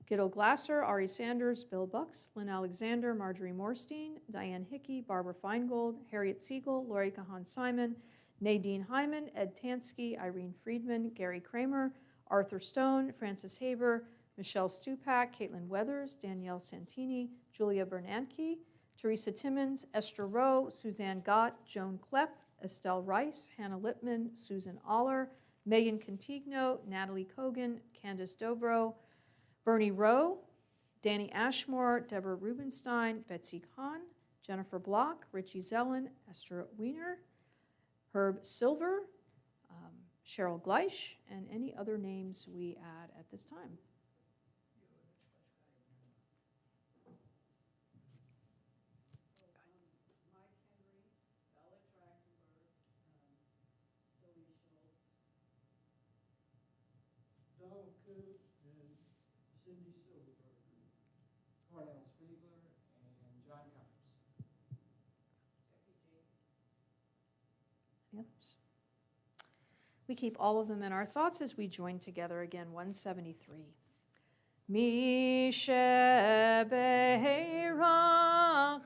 Gittel Glasser, Ari Sanders, Bill Bucks, Lynn Alexander, Marjorie Morstein, Diane Hickey, Barbara Feingold, Harriet Siegel, Lori Kahan Simon, Nadine Hyman, Ed Tansky, Irene Friedman, Gary Kramer, Arthur Stone, Francis Haber, Michelle Stupak, Caitlin Weathers, Danielle Santini, Julia Bernanke, Teresa Timmons, Esther Rowe, Suzanne Gott, Joan Klepp, Estelle Rice, Hannah Lippman, Susan Aller, Megan Contigno, Natalie Kogan, Candace Dobro, Bernie Rowe, Danny Ashmore, Deborah Rubenstein, Betsy Kahn, Jennifer Block, Richie Zellen, Esther Wiener, Herb Silver, Cheryl Gleish, and any other names we add at this time. Donald Coop and Cindy Silverberg, Cornell Spiegler, and John others? We keep all of them in our thoughts as we join together again, 173. Mi shebeirach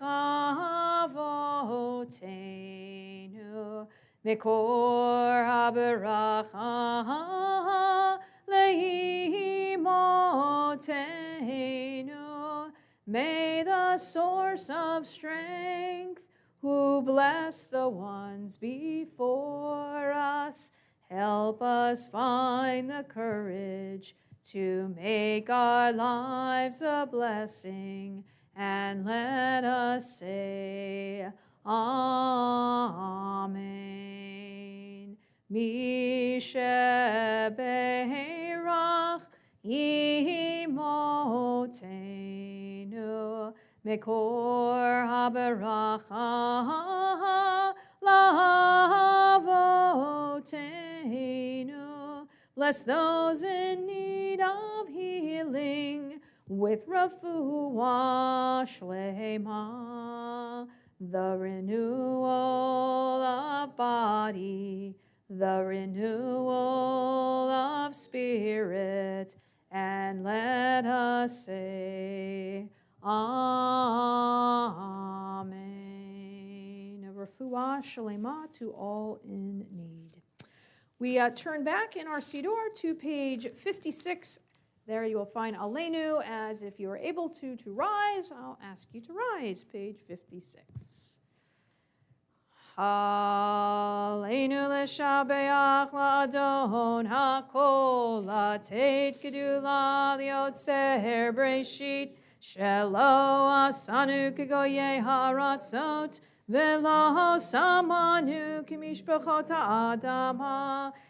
avotenu mikor haberacha leimotenu. May the source of strength, who bless the ones before us, help us find the courage to make our lives a blessing, and let us say, Amen. Mi shebeirach imotenu mekor haberacha lavotenu. Bless those in need of healing with refuah shlema, the renewal of body, the renewal of spirit, and let us say, Amen. Refuah shlema to all in need. We turn back in our Siddur to page 56. There you will find Aleinu, as if you are able to rise, I'll ask you to rise, page 56. Aleinu l'shabeach la'adon ha'kol la'teit gedula liotzer breshit shelo asanu kegoye haratzot V'lo samanu k'mishpachot ha'adam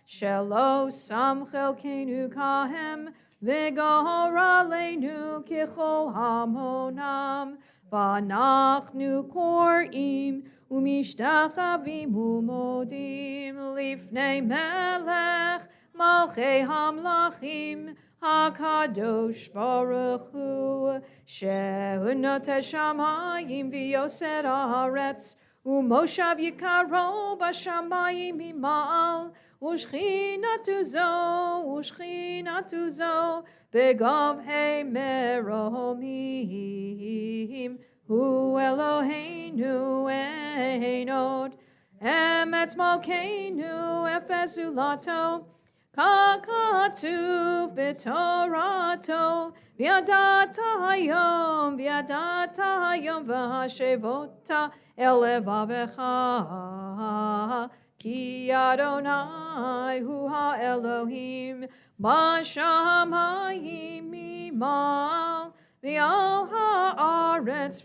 shelo sam chelkenu kahem v'gahor aleinu k'chol hamonam v'anachnu korim u'mishtachavim u'modim lifnei melech malchei hamlachim HaKadosh Baruch Hu, Shehu Noteh Shamayim v'yoser haaretz, u'moshav yikaro b'shamayim hima'al, u'shchinatu zo, b'gavhei meromim, Hu Eloheinu ein od, emetz malkeinu efes zulato, Kakatuv b'torato, v'yadata hayom v'hashevota el levavecha, ki Adonai hu ha'Elohim, b'shamayim mimal, v'al ha'aretz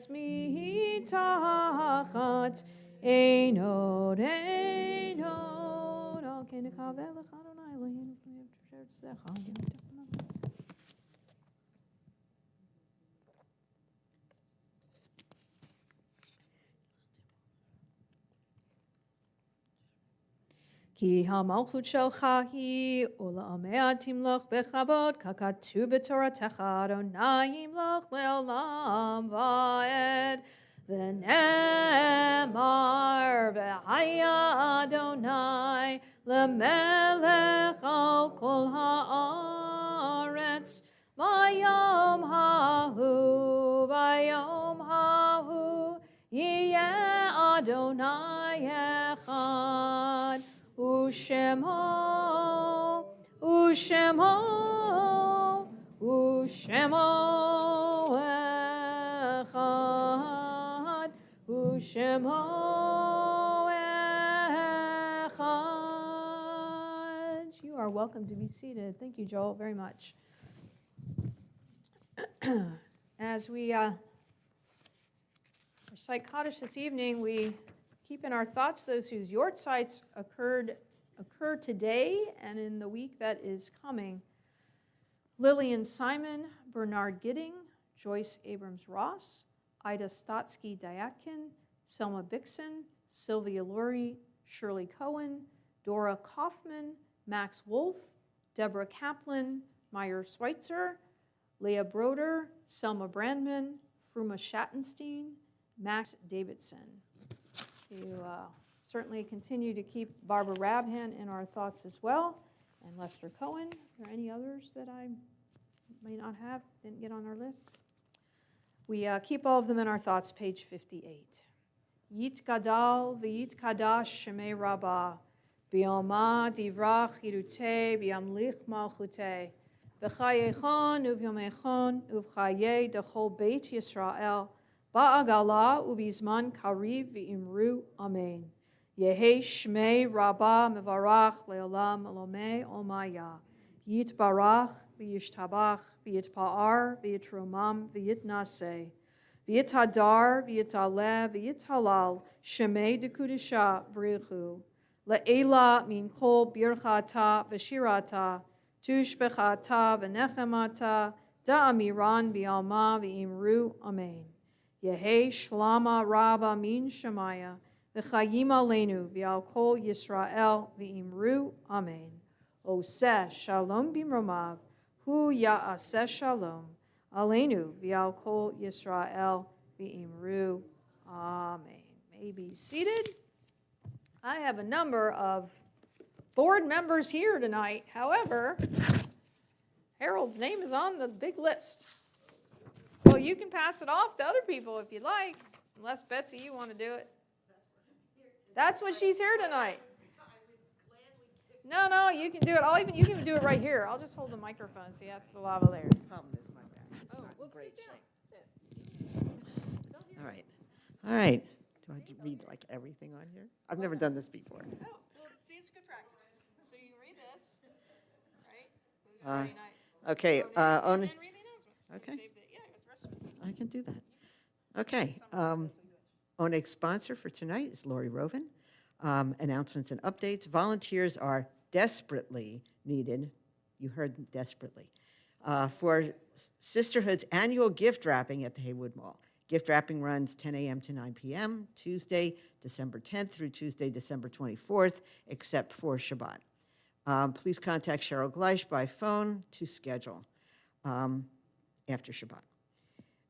mitachat, ein od. Ki ha'malchut shelcha hi ula'amea timloch bechavod kakatu b'toratecha Adonai imloch le'olam va'ed v'nemar v'haya Adonai lemelech al kol ha'aretz v'yom hahu yiyeh Adonai echad Ushemo echad, Ushemo echad. You are welcome to be seated. Thank you, Joel, very much. As we recite Kaddish this evening, we keep in our thoughts those whose yortzites occur today and in the week that is coming. Lillian Simon, Bernard Gidding, Joyce Abrams-Ross, Ida Stotsky-Dyatkin, Selma Bixson, Sylvia Lurie, Shirley Cohen, Dora Kaufman, Max Wolf, Deborah Kaplan, Meyer Schweitzer, Leah Broder, Selma Brandman, Fruma Schattenstein, Max Davidson. You certainly continue to keep Barbara Rabhan in our thoughts as well, and Lester Cohen. Are there any others that I may not have, didn't get on our list? We keep all of them in our thoughts, page 58. Yit gadal v'yit kadash shemei rabbah, v'yoma divrach yirutei v'yamlich malchutei, v'chayechon uv'yomechon uv'chayei dechol beit Yisrael, ba'agala uv'izman kariv v'imru amen. Yehi shmei rabbah mevarach le'olam elomei olmaya. Yitbarach v'yishtabach v'yitpa'ar v'yitromam v'yitnaseh. V'yithadar, v'yitalev, v'yithalal, shemei dekudisha v'richu. Le'ela min kol birchata v'shirata, tushbechata v'nechemata, da'amiran v'alma v'imru, amen. Yehi shlama rabba min shemaya, v'chayim aleinu v'al kol Yisrael v'imru, amen. Oseh shalom bimromav, hu ya'aseh shalom. Aleinu v'al kol Yisrael v'imru. Amen. May be seated. I have a number of board members here tonight. However, Harold's name is on the big list. Well, you can pass it off to other people if you'd like, unless Betsy, you want to do it. That's when she's here tonight. No, you can do it. You can do it right here. I'll just hold the microphone. See, that's the lavalier. Problem is my back is not in great sit down. shape. Sit. All right. Do I read like everything on here? I've never done this before. Oh, well, see, it's good practice. So you read this, right? Who's Friday night? Okay. And then read the announcements. Okay. Save the, the rest of it's I can do that. Okay. Onig sponsor for tonight is Lori Roven. Announcements and updates. Volunteers are desperately needed. You heard desperately. For Sisterhood's annual gift wrapping at the Haywood Mall. Gift wrapping runs 10 a.m. to 9 p.m., Tuesday, December 10th through Tuesday, December 24th, except for Shabbat. Please contact Cheryl Gleish by phone to schedule after Shabbat.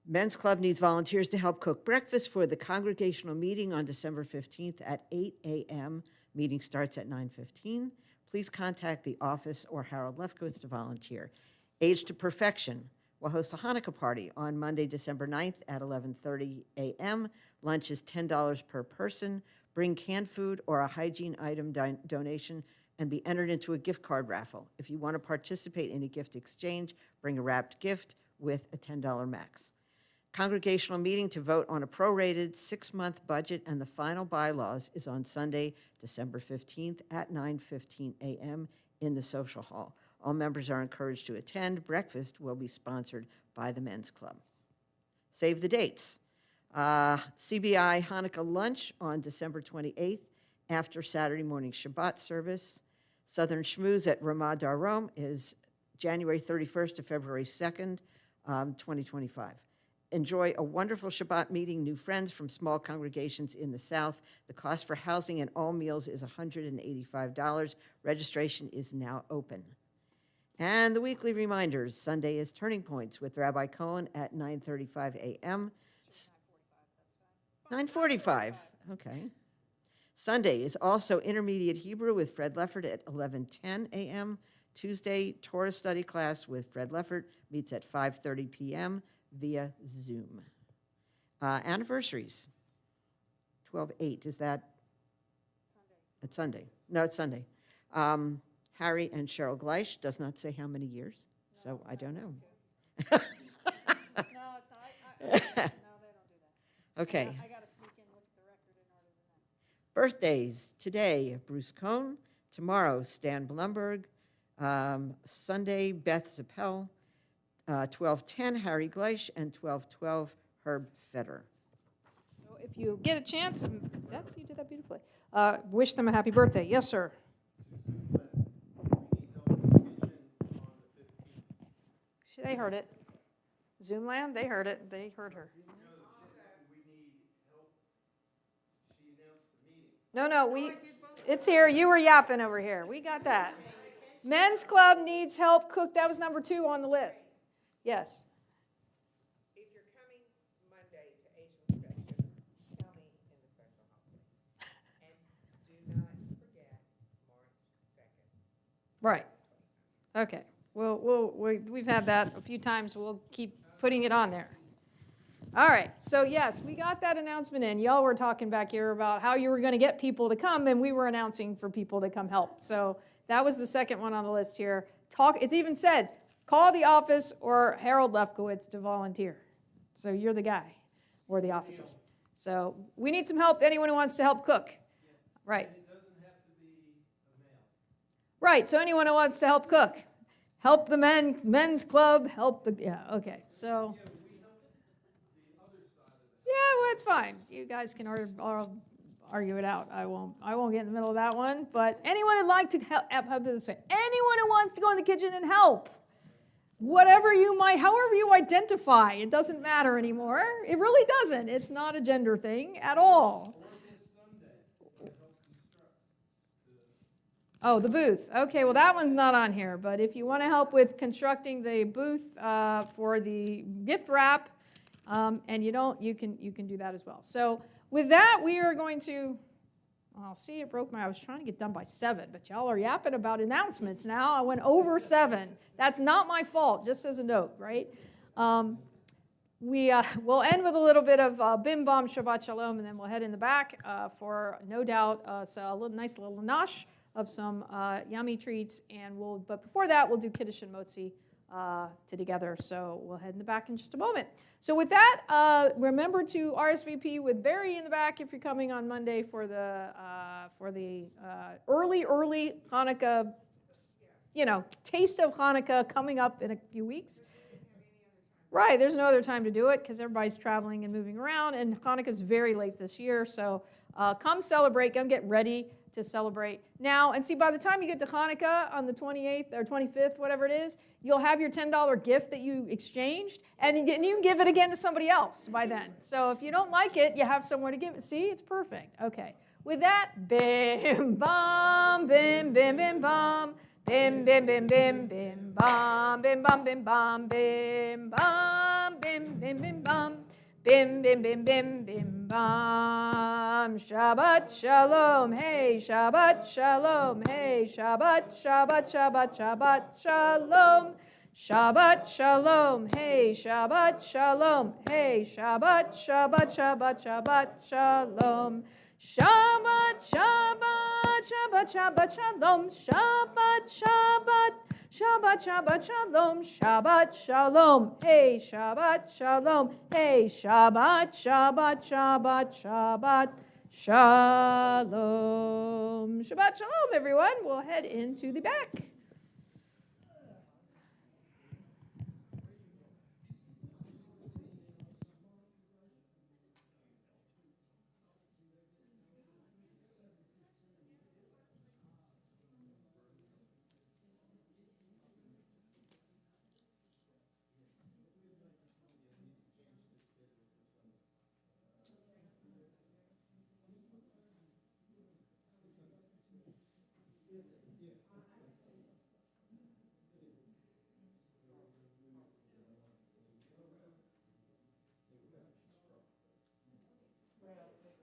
Men's Club needs volunteers to help cook breakfast for the congregational meeting on December 15th at 8 a.m. Meeting starts at 9:15. Please contact the office or Harold Lefkowitz to volunteer. Age to Perfection will host a Hanukkah party on Monday, December 9th at 11:30 a.m. Lunch is $10 per person. Bring canned food or a hygiene item donation and be entered into a gift card raffle. If you want to participate in a gift exchange, bring a wrapped gift with a $10 max. Congregational meeting to vote on a prorated 6-month budget and the final bylaws is on Sunday, December 15th at 9:15 a.m. in the social hall. All members are encouraged to attend. Breakfast will be sponsored by the Men's Club. Save the dates. CBI Hanukkah lunch on December 28th after Saturday morning Shabbat service. Southern Schmooze at Ramah Darom is January 31st to February 2nd, 2025. Enjoy a wonderful Shabbat meeting new friends from small congregations in the South. The cost for housing and all meals is $185. Registration is now open. And the weekly reminders. Sunday is Turning Points with Rabbi Cohen at 9:35 a.m. 9:45, okay. Sunday is also Intermediate Hebrew with Fred Leffert at 11:10 a.m. Tuesday, Torah study class with Fred Leffert meets at 5:30 p.m. via Zoom. Anniversaries. 12/8, is that? Sunday. It's Sunday. No, it's Sunday. Harry and Cheryl Gleish does not say how many years, so I don't know. No, it's not. No, they don't do that. Okay. I got to sneak in and look at the record in order to know. Birthdays. Today, Bruce Cohn. Tomorrow, Stan Blumberg. Sunday, Beth Zappel. 12:10, Harry Gleish, and 12:12, Herb Feder. So if you get a chance, you did that beautifully. Wish them a happy birthday. Yes, sir. They heard it. Zoomland, they heard it. They heard her. No, it's here. You were yapping over here. We got that. Men's Club needs help cook. That was number 2 on the list. Yes. If you're coming Monday to Asian Protection, tell me in the central hall. Right. Okay. We've had that a few times. We'll keep putting it on there. All right. So yes, we got that announcement in. Y'all were talking back here about how you were going to get people to come, and we were announcing for people to come help. So that was the second one on the list here. It's even said, call the office or Harold Lefkowitz to volunteer. So you're the guy, or the offices. So we need some help. Anyone who wants to help cook. Right. And it doesn't have to be a male. Right, so anyone who wants to help cook, help the men's club, help the, yeah, okay, so. Yeah, we help the other side of it. Yeah, well, it's fine. You guys can argue it out. I won't get in the middle of that one, but anyone who'd like to help, how about this way, anyone who wants to go in the kitchen and help, however you identify, it doesn't matter anymore. It really doesn't. It's not a gender thing at all. Or this Sunday, we'll help construct Oh, the booth. Okay, well, that one's not on here, but if you want to help with constructing the booth for the gift wrap, and you can do that as well. So with that, we are going to, see, I was trying to get done by 7, but y'all are yapping about announcements now. I went over 7. That's not my fault, just as a note, right? We'll end with a little bit of Bim Bam Shabbat Shalom, and then we'll head in the back for, no doubt, a nice little nosh of some yummy treats, but before that, we'll do Kiddush and Motzi together, so we'll head in the back in just a moment. So with that, remember to RSVP with Barry in the back if you're coming on Monday for the early Hanukkah, taste of Hanukkah coming up in a few weeks. Right, there's no other time to do it because everybody's traveling and moving around, and Hanukkah's very late this year, so come celebrate, come get ready to celebrate now. And see, by the time you get to Hanukkah on the 28th or 25th, whatever it is, you'll have your $10 gift that you exchanged, and you can give it again to somebody else by then. So if you don't like it, you have somewhere to give it. See, it's perfect. Okay. With that, bim, bam, bim, bim, bim, bam. Bim, bim, bim, bim, bim, bam, bim, bam, bim, bam, bim, bam, bim, bim, bim, bam. Bim, bim, bim, bim, bim, bam. Shabbat shalom, hey, Shabbat shalom, hey, Shabbat, Shabbat, Shabbat, Shabbat shalom. Shabbat shalom, hey, Shabbat shalom, hey, Shabbat, Shabbat, Shabbat, Shabbat shalom. Shabbat, Shabbat, Shabbat, Shabbat shalom, Shabbat, Shabbat. Shabbat, Shabbat, Shalom, Shabbat, Shalom, hey, Shabbat, Shalom, hey, Shabbat, Shabbat, Shabbat, Shabbat, Shalom. Shabbat, Shalom, everyone. We'll head into the back.